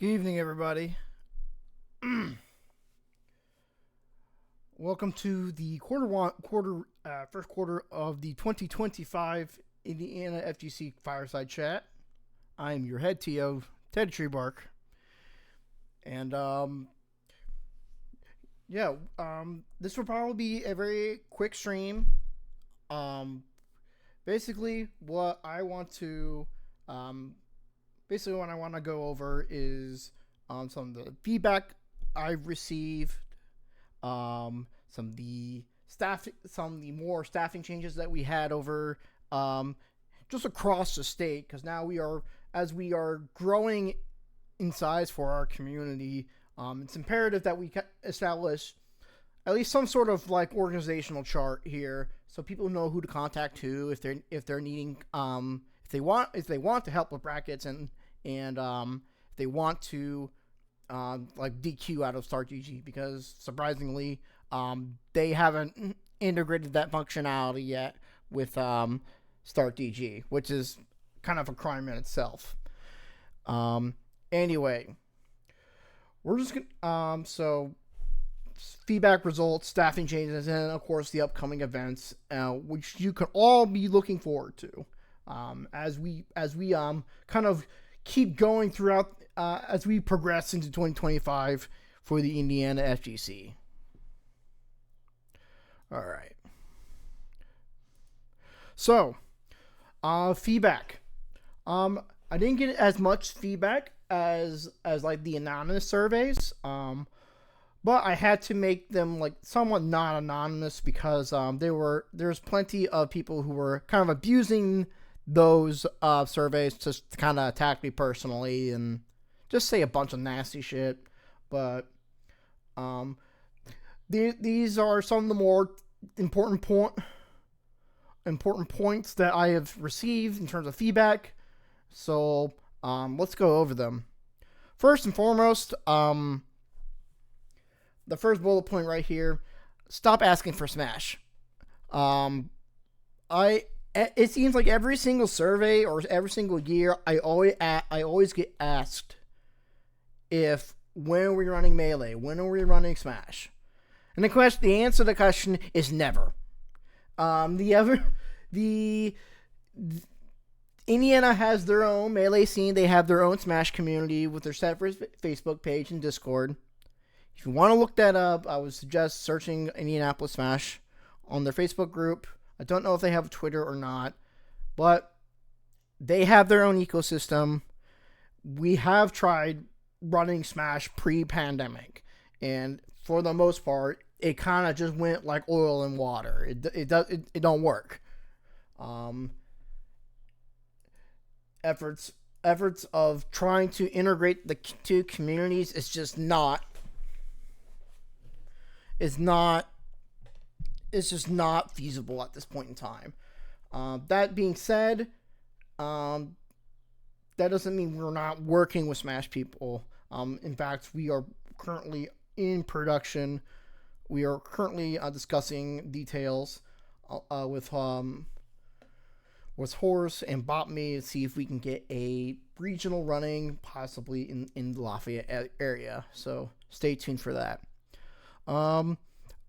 Good evening, everybody. Welcome to the first quarter of the 2025 Indiana FGC Fireside Chat. I'm your head TO, Ted Treebark, and this will probably be a very quick stream. Um, basically, what I want to um, what I want to go over is some of the feedback I've received, some of the more staffing changes that we had over just across the state, because now as we are growing in size for our community, it's imperative that we establish at least some sort of like organizational chart here, so people know who to contact who if they're needing if they want to help with brackets and if they want to like DQ out of Start GG, because surprisingly they haven't integrated that functionality yet with Start DG, which is kind of a crime in itself. Anyway, we're just gonna so feedback, results, staffing changes, and of course the upcoming events, which you can all be looking forward to as we kind of keep going throughout as we progress into 2025 for the Indiana FGC. All right. So, feedback. I didn't get as much feedback as like the anonymous surveys. But I had to make them like somewhat not anonymous because there's plenty of people who were kind of abusing those surveys to kind of attack me personally and just say a bunch of nasty shit. But these are some of the more important points that I have received in terms of feedback. So let's go over them. First and foremost, the first bullet point right here: stop asking for Smash. It seems like every single survey or every single year, I always get asked when are we running Melee, when are we running Smash, and the answer to the question is never. Indiana has their own Melee scene. They have their own Smash community with their separate Facebook page and Discord. If you want to look that up, I would suggest searching Indianapolis Smash on their Facebook group. I don't know if they have Twitter or not, but they have their own ecosystem. We have tried running Smash pre-pandemic, and for the most part, it kind of just went like oil and water. It don't work. Efforts of trying to integrate the two communities is just not. It's just not feasible at this point in time. That being said, that doesn't mean we're not working with Smash people. In fact, we are currently in production. We are currently discussing details with Horse and BotMe to see if we can get a regional running, possibly in the Lafayette area. So stay tuned for that.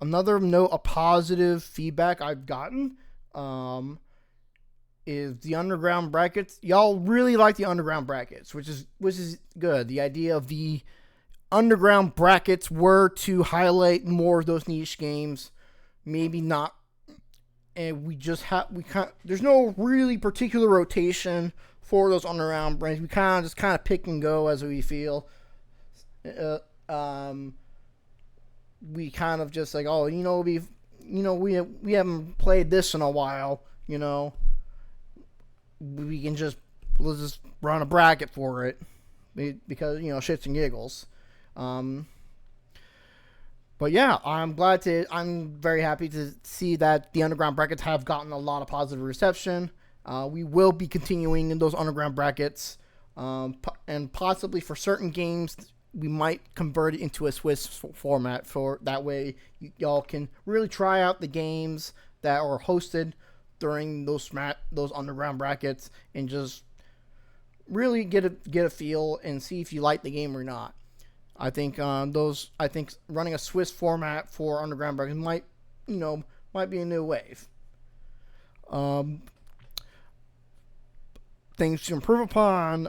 Another note of positive feedback I've gotten is the underground brackets. Y'all really like the underground brackets, which is good. The idea of the underground brackets were to highlight more of those niche games. Maybe not, and there's no really particular rotation for those underground brackets. We kind of pick and go as we feel. We kind of just like, oh, we haven't played this in a while, let's just run a bracket for it because shits and giggles. But yeah, I'm very happy to see that the underground brackets have gotten a lot of positive reception. We will be continuing in those underground brackets, and possibly for certain games we might convert it into a Swiss format, for that way y'all can really try out the games that are hosted during those underground brackets and just really get a feel and see if you like the game or not. I think running a Swiss format for Underground Breakers might be a new wave. Things to improve upon.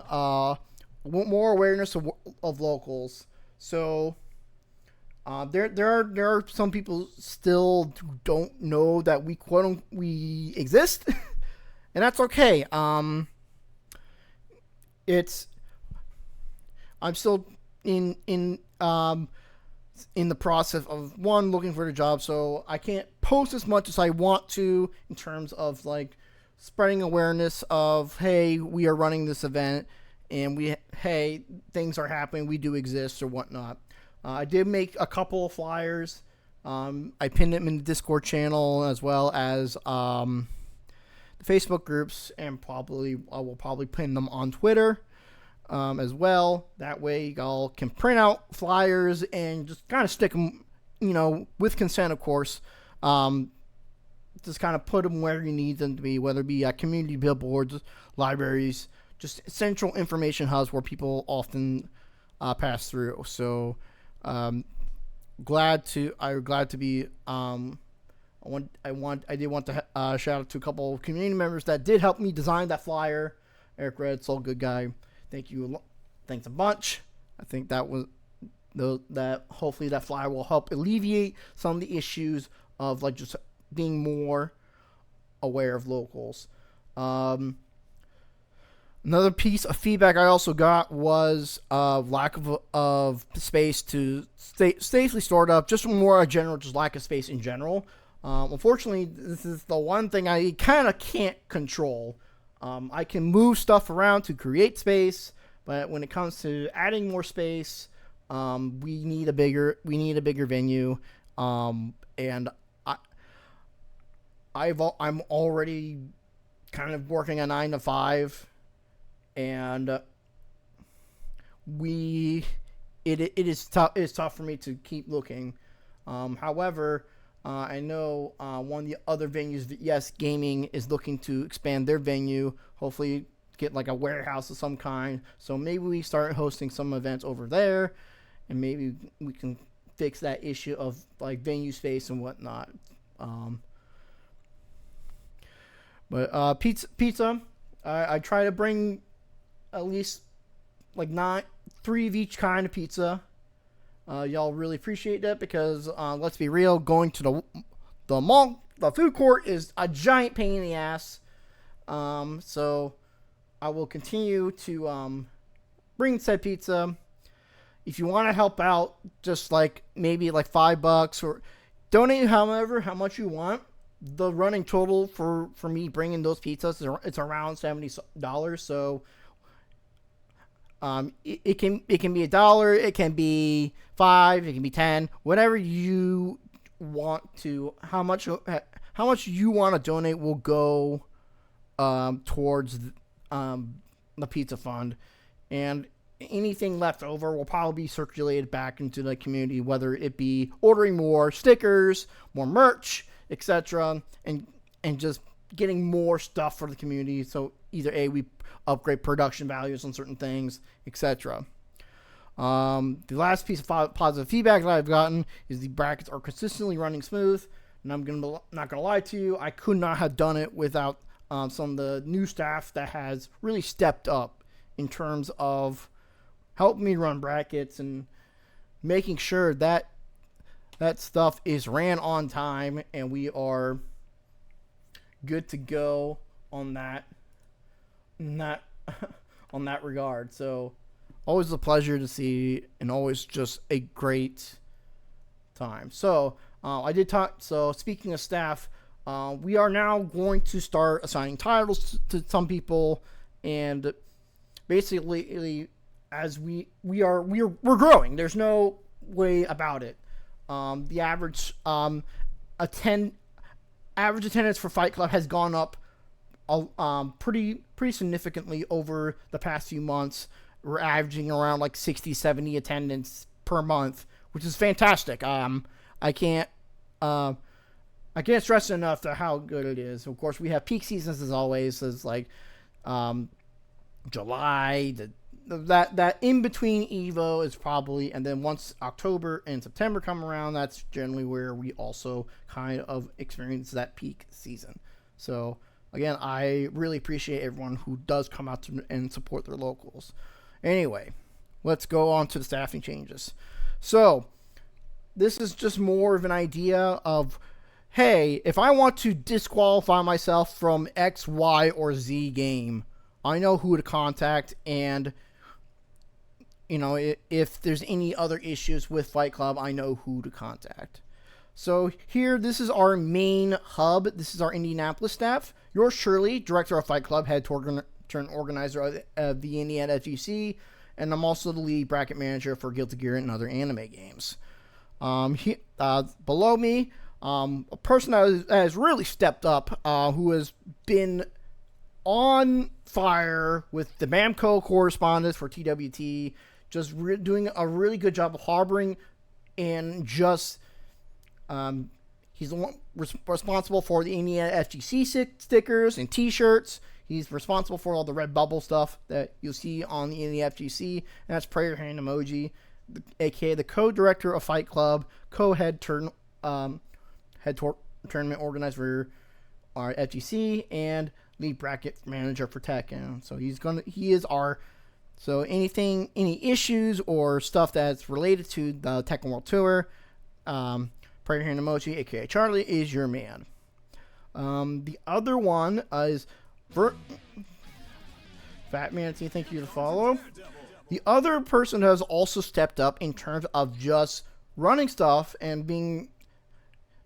More awareness of locals. So there are some people still who don't know that we exist, and that's okay. I'm still in the process of looking for a job, so I can't post as much as I want to in terms of like spreading awareness of, hey, we are running this event, and hey, things are happening, we do exist or whatnot. I did make a couple of flyers. I pinned them in the Discord channel as well as the Facebook groups, and I will probably pin them on Twitter as well. That way y'all can print out flyers and just kind of stick them, with consent, of course. Just kind of put them where you need them to be, whether it be at community billboards, libraries, just central information hubs where people often pass through. So glad to be. I did want to shout out to a couple of community members that did help me design that flyer. Eric Red, Soul Good Guy. Thanks a bunch. I think that hopefully that flyer will help alleviate some of the issues of like just being more aware of locals. Another piece of feedback I also got was lack of space to safely store it up. Just more a general, just lack of space in general. Unfortunately, this is the one thing I kind of can't control. I can move stuff around to create space, but when it comes to adding more space, we need a bigger venue. And I'm already kind of working a 9 to 5, and it is tough. It's tough for me to keep looking. However, I know one of the other venues, Yes Gaming, is looking to expand their venue. Hopefully, get like a warehouse of some kind. So maybe we start hosting some events over there, and maybe we can fix that issue of like venue space and whatnot. But pizza. I try to bring at least like 3 of each kind of pizza. Y'all really appreciate that because let's be real, going to the mall, the food court is a giant pain in the ass. So I will continue to bring said pizza. If you want to help out, just like maybe like $5 or donate how much you want. The running total for me bringing those pizzas, it's around $70. So it can be $1, it can be $5, it can be $10, whatever you want to. How much you want to donate will go towards the pizza fund, and anything left over will probably be circulated back into the community, whether it be ordering more stickers, more merch, etc., and just getting more stuff for the community. So either we upgrade production values on certain things, etc. The last piece of positive feedback that I've gotten is the brackets are consistently running smooth, and not gonna lie to you, I could not have done it without some of the new staff that has really stepped up in terms of helping me run brackets and making sure that stuff is ran on time and we are good to go on that regard. So always a pleasure to see and always just a great time. So I did talk. So speaking of staff, we are now going to start assigning titles to some people, and basically as we're growing. There's no way about it. The average attendance for Fight Club has gone up pretty significantly over the past few months. We're averaging around like 60-70 attendance per month, which is fantastic. I can't stress enough how good it is. Of course, we have peak seasons as always. As like July. That in between Evo is probably, and then once October and September come around, that's generally where we also kind of experience that peak season. So again, I really appreciate everyone who does come out and support their locals. Anyway, let's go on to the staffing changes. So this is just more of an idea of, hey, if I want to disqualify myself from X, Y, or Z game, I know who to contact, and if there's any other issues with Fight Club, I know who to contact. So here, this is our main hub. This is our Indianapolis staff. Yours truly, director of Fight Club, head turn organizer of the Indiana FGC, and I'm also the lead bracket manager for Guilty Gear and other anime games. Below me, a person that has really stepped up, who has been on fire with the Bamco correspondence for TWT, just doing a really good job of harboring and just he's the one responsible for the Indiana FGC stickers and t-shirts. He's responsible for all the red bubble stuff that you'll see on the Indiana FGC, and that's prayer hand emoji, aka the co-director of Fight Club, co-head tournament organizer for our FGC, and lead bracket manager for Tech. So any issues or stuff that's related to the Tekken World Tour, prayer hand emoji, aka Charlie, is your man. The other one is Fat Manatee, thank you to follow. The other person has also stepped up in terms of just running stuff and being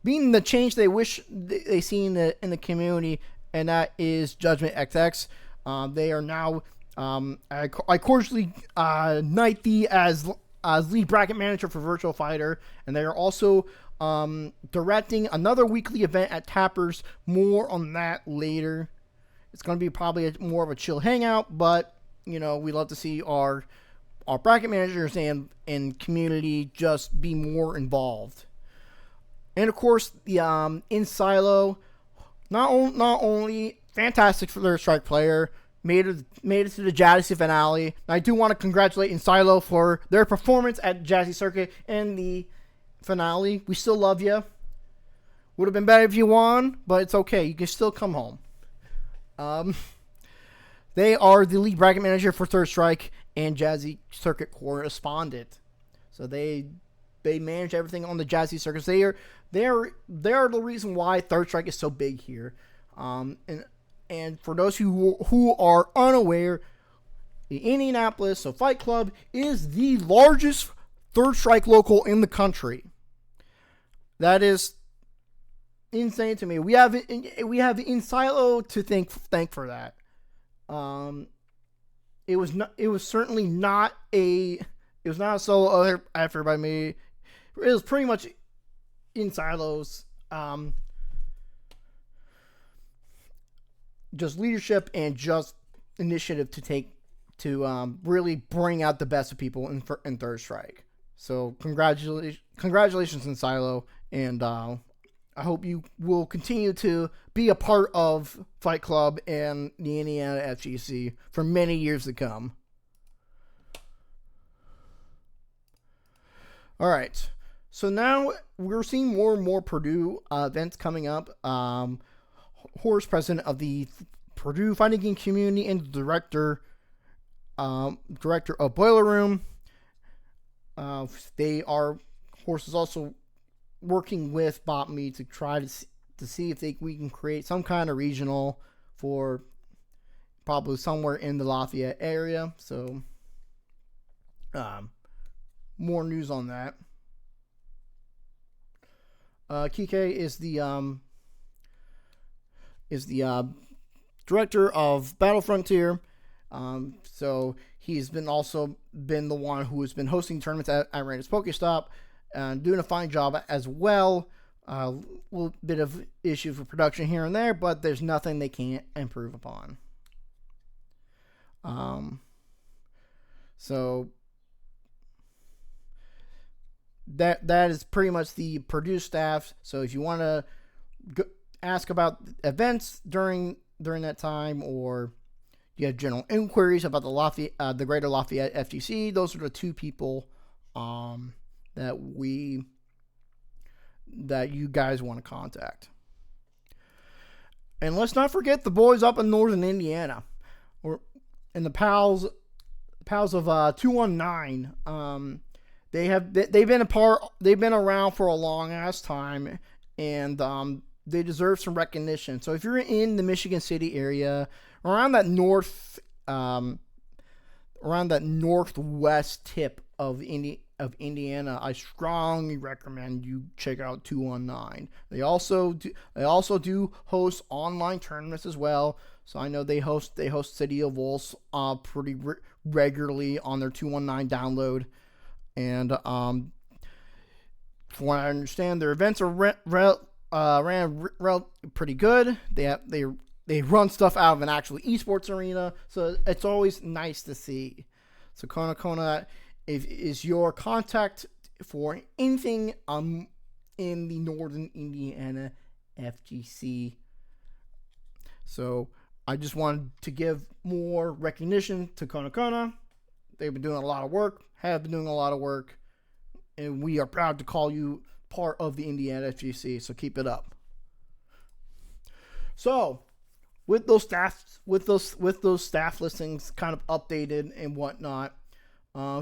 the change they wish they see in the community, and that is Judgment XX. They are now, I cordially knight thee as lead bracket manager for Virtual Fighter, and they are also directing another weekly event at Tappers. More on that later. It's going to be probably more of a chill hangout, but we love to see our bracket managers and community just be more involved. And of course, the in Silo, not only fantastic Third Strike player, made it to the Jazzy finale. And I do want to congratulate in Silo for their performance at Jazzy Circuit and the finale. We still love you. Would have been better if you won, but it's okay. You can still come home. They are the lead bracket manager for Third Strike and Jazzy Circuit correspondent. So they manage everything on the Jazzy Circuits. They are the reason why Third Strike is so big here. And for those who are unaware, the Indianapolis Fight Club is the largest Third Strike local in the country. That is insane to me. We have in Silo to thank for that. It was certainly not a solo effort by me. It was pretty much in Silo's just leadership and just initiative to really bring out the best of people in Third Strike. So congratulations in Silo, and I hope you will continue to be a part of Fight Club and the Indiana FGC for many years to come. All right. So now we're seeing more and more Purdue events coming up. Horace, president of the Purdue Fighting Game community and director of Boiler Room. Horace is also working with BotMe to try to see if we can create some kind of regional for probably somewhere in the Lafayette area. So, more news on that. Kike is the director of Battle Frontier. So he's been the one who has been hosting tournaments at Randall's Pokestop and doing a fine job as well. A little bit of issues with production here and there, but there's nothing they can't improve upon. So that is pretty much the Purdue staff. So if you want to ask about events during that time, or you have general inquiries about the Greater Lafayette FGC, those are the two people that you guys want to contact. And let's not forget the boys up in northern Indiana, and the pals of 219. They've been around for a long ass time, and they deserve some recognition. So if you're in the Michigan City area, around that northwest tip of Indiana, I strongly recommend you check out 219. They also do host online tournaments as well. So I know they host City of Wolves pretty regularly on their 219 download, and from what I understand, their events are ran pretty good. They run stuff out of an actual esports arena, so it's always nice to see. So Kona is your contact for anything in the Northern Indiana FGC. So I just wanted to give more recognition to Kona. They've been doing a lot of work, and we are proud to call you part of the Indiana FGC, so keep it up. So with those staff listings kind of updated and whatnot,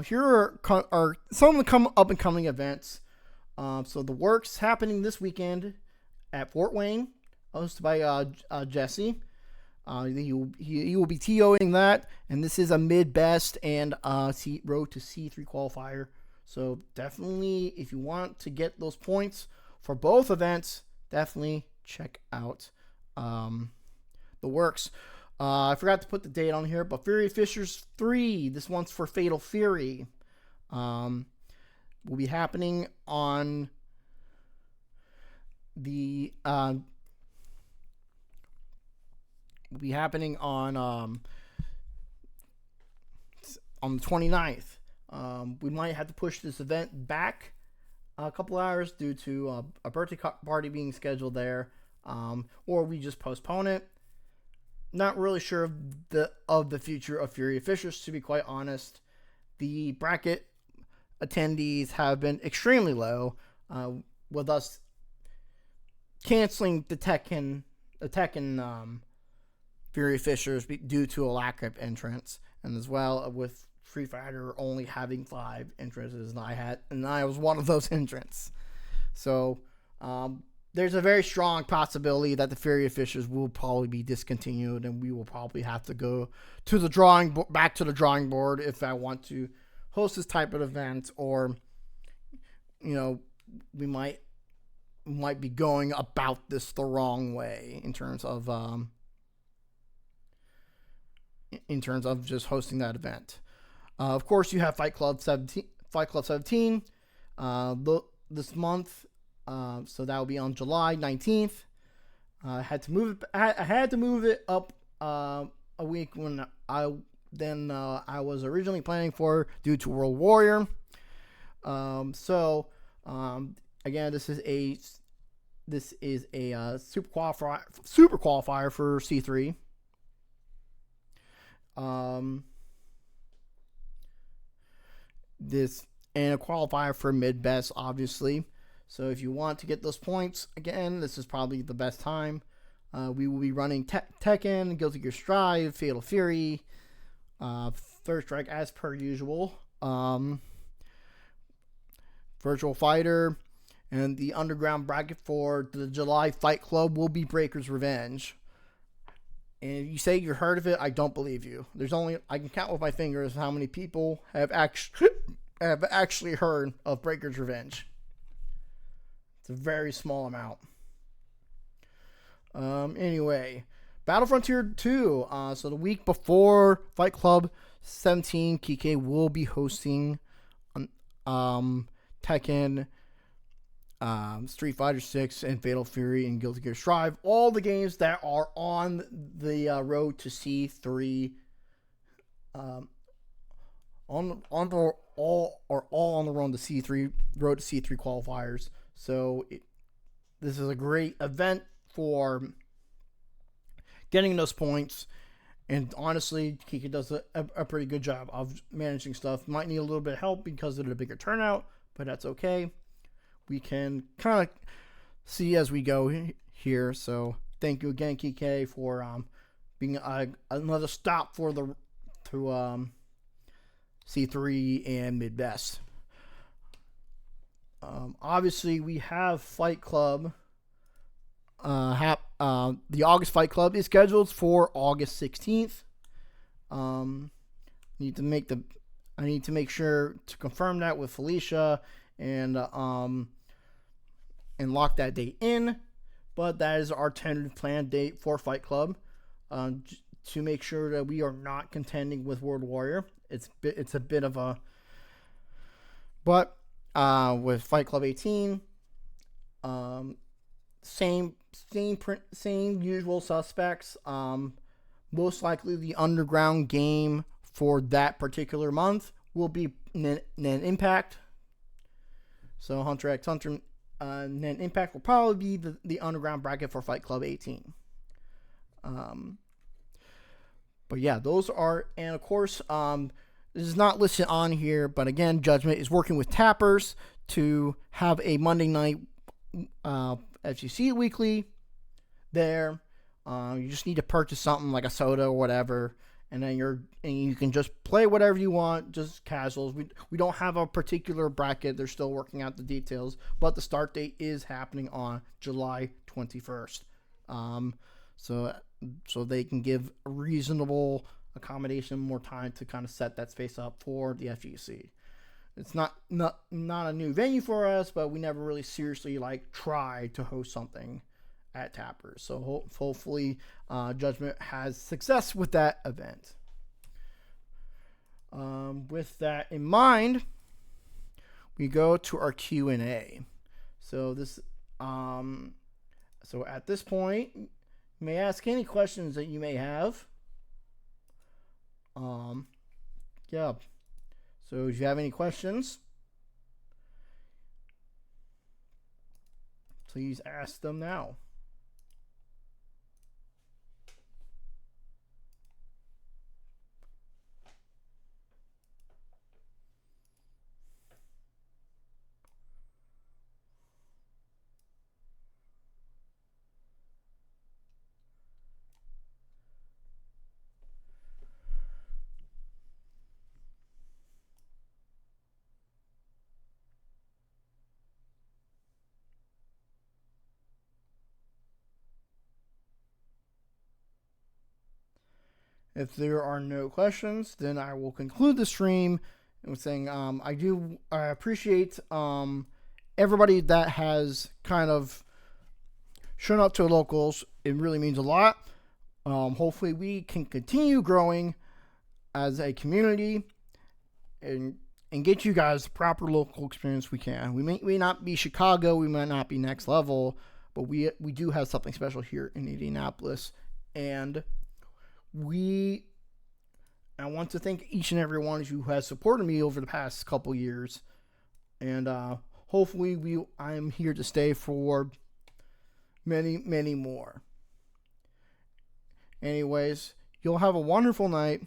here are some of the up and coming events. So the works happening this weekend at Fort Wayne, hosted by Jesse. He will be TOing that, and this is a mid-best and road to C3 qualifier. So definitely, if you want to get those points for both events, definitely check out the works. I forgot to put the date on here, but Fury Fishers 3, this one's for Fatal Fury, will be happening on the on the 29th. We might have to push this event back a couple hours due to a birthday party being scheduled there, or we just postpone it. Not really sure of the future of Fury Fishers, to be quite honest. The bracket attendees have been extremely low, with us canceling the Tekken Fury Fishers due to a lack of entrants, and as well with Street Fighter only having 5 entrants, and I was one of those entrants. So there's a very strong possibility that the Fury Fishers will probably be discontinued, and we will probably have to go to back to the drawing board if I want to host this type of event, or we might be going about this the wrong way in terms of just hosting that event. Of course, you have Fight Club 17 this month. So that will be on July 19th. I had to move it up a week when I was originally planning for due to World Warrior. Again, this is a super qualifier for C3. This and a qualifier for mid-best, obviously. So if you want to get those points, again, this is probably the best time. We will be running Tekken, Guilty Gear Strive, Fatal Fury, Third Strike as per usual, Virtual Fighter, and the underground bracket for the July Fight Club will be Breaker's Revenge. And if you say you heard of it, I don't believe you. I can count with my fingers how many people have actually heard of Breaker's Revenge. It's a very small amount. Anyway, Battle Frontier 2. So the week before Fight Club 17, Kike will be hosting Tekken, Street Fighter 6, and Fatal Fury, and Guilty Gear Strive. All the games that are on the road to C3, all on the road to C3 qualifiers. So this is a great event for getting those points And honestly, Kiki does a pretty good job of managing stuff. Might need a little bit of help because of the bigger turnout, but that's okay. We can kind of see as we go here. So thank you again, Kiki, for being another stop for the to C3 and Midwest. Obviously, we have Fight Club. The August Fight Club is scheduled for August 16th. Need to make the I need to make sure to confirm that with Felicia and lock that date in. But that is our tentative planned date for Fight Club. To make sure that we are not contending with World Warrior. It's a bit of a, but with Fight Club 18, same usual suspects. Most likely the underground game for that particular month will be Net Impact. So Hunter x Hunter Net Impact will probably be the underground bracket for Fight Club 18. But yeah, those are, and of course, this is not listed on here, but again, Judgment is working with Tappers to have a Monday night FGC weekly there. You just need to purchase something like a soda or whatever, and then you can just play whatever you want, just casuals. We don't have a particular bracket. They're still working out the details, but the start date is happening on July 21st. So they can give a reasonable accommodation, more time to kind of set that space up for the FGC. It's not a new venue for us, but we never really seriously tried to host something at Tappers. So hopefully Judgment has success with that event. With that in mind, we go to our Q&A. So at this point, you may ask any questions that you may have. Yeah. So if you have any questions, please ask them now. If there are no questions, then I will conclude the stream with saying I appreciate everybody that has kind of shown up to locals. It really means a lot. Hopefully we can continue growing as a community and get you guys the proper local experience we can. We may not be Chicago, we might not be next level, but we do have something special here in Indianapolis. And I want to thank each and every one of you who has supported me over the past couple years, and hopefully I am here to stay for many, many more. Anyways, you'll have a wonderful night,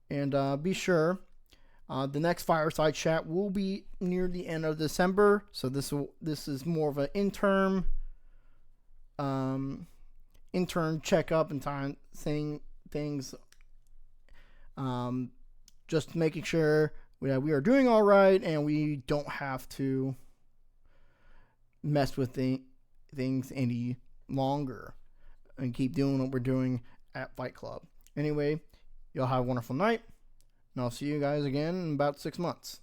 and be sure the next Fireside chat will be near the end of December, so this is more of an intern checkup and time saying things, just making sure that we are doing all right and we don't have to mess with things any longer and keep doing what we're doing at Fight Club. Anyway, y'all have a wonderful night, and I'll see you guys again in about 6 months.